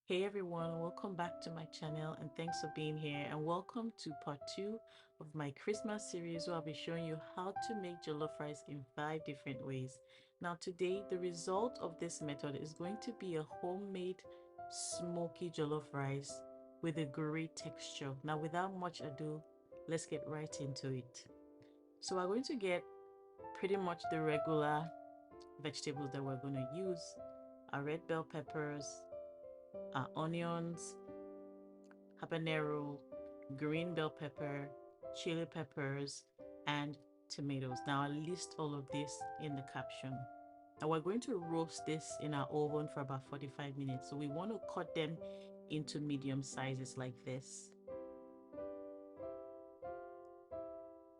Hey everyone, welcome back to my channel and thanks for being here, and welcome to part 2 of my Christmas series where I'll be showing you how to make jollof rice in 5 different ways. Now today the result of this method is going to be a homemade smoky jollof rice with a great texture. Now without much ado, let's get right into it. So we're going to get pretty much the regular vegetables that we're going to use: our red bell peppers, our onions, habanero, green bell pepper, chili peppers, and tomatoes. Now I'll list all of this in the caption. Now we're going to roast this in our oven for about 45 minutes. So we want to cut them into medium sizes like this.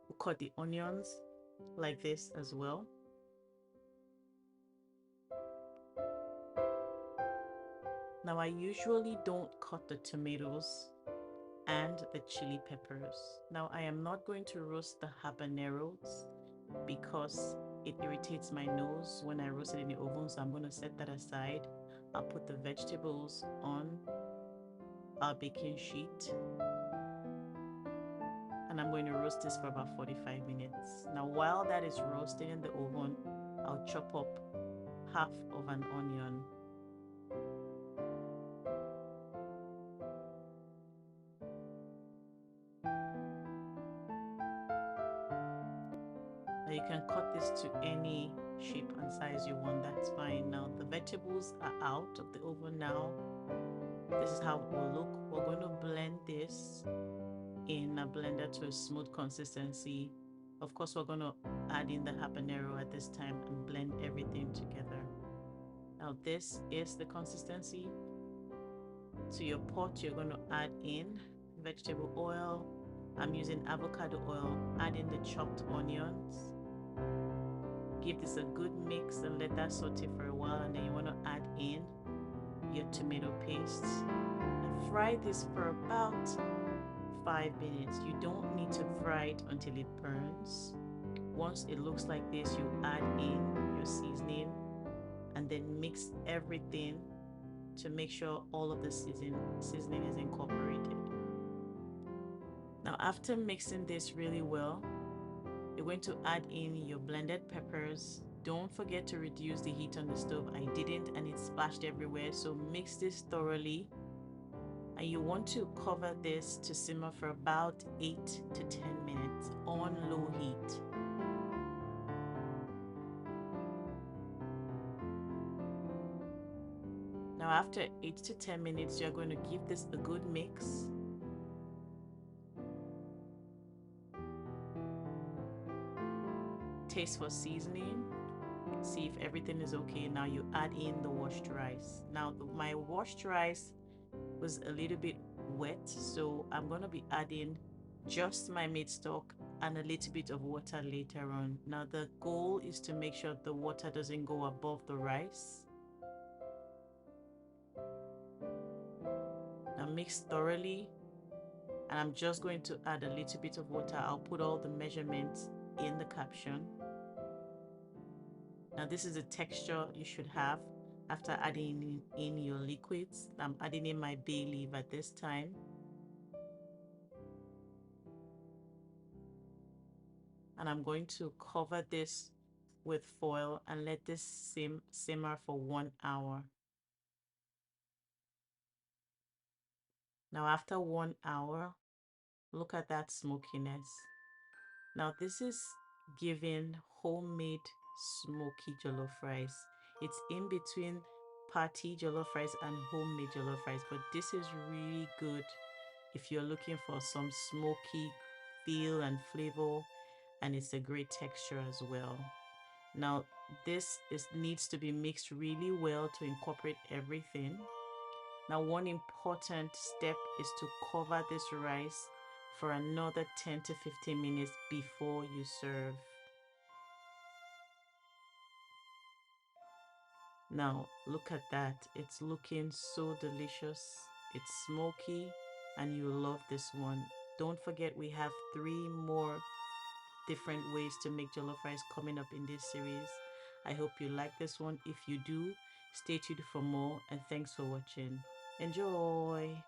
We'll cut the onions like this as well. Now I usually don't cut the tomatoes and the chili peppers. Now I am not going to roast the habaneros because it irritates my nose when I roast it in the oven, so I'm going to set that aside. I'll put the vegetables on our baking sheet and I'm going to roast this for about 45 minutes. Now while that is roasting in the oven, I'll chop up half of an onion. Now you can cut this to any shape and size you want, that's fine. Now the vegetables are out of the oven now. This is how it will look. We're going to blend this in a blender to a smooth consistency. Of course, we're going to add in the habanero at this time and blend everything together. Now this is the consistency. To your pot, you're going to add in vegetable oil. I'm using avocado oil. Add in the chopped onions. Give this a good mix and let that saute for a while, and then you want to add in your tomato paste and fry this for about 5 minutes. You don't need to fry it until it burns. Once it looks like this, you add in your seasoning and then mix everything to make sure all of the seasoning is incorporated. Now after mixing this really well, you're going to add in your blended peppers. Don't forget to reduce the heat on the stove. I didn't and it splashed everywhere, so mix this thoroughly. And you want to cover this to simmer for about 8 to 10 minutes on low heat. Now after 8 to 10 minutes, you're going to give this a good mix. Taste for seasoning. See if everything is okay. Now you add in the washed rice. Now my washed rice was a little bit wet, so I'm going to be adding just my meat stock and a little bit of water later on. Now the goal is to make sure the water doesn't go above the rice. Now mix thoroughly, and I'm just going to add a little bit of water. I'll put all the measurements in the caption. Now this is the texture you should have after adding in your liquids. I'm adding in my bay leaf at this time. And I'm going to cover this with foil and let this simmer for 1 hour. Now after 1 hour, look at that smokiness. Now this is giving homemade smoky jollof rice. It's in between party jollof rice and homemade jollof rice, but this is really good if you're looking for some smoky feel and flavor, and it's a great texture as well. Now this needs to be mixed really well to incorporate everything. Now one important step is to cover this rice for another 10 to 15 minutes before you serve. Now look at that, it's looking so delicious. It's smoky and you love this one. Don't forget, we have 3 more different ways to make jollof rice coming up in this series. I hope you like this one. If you do, stay tuned for more, and thanks for watching. Enjoy.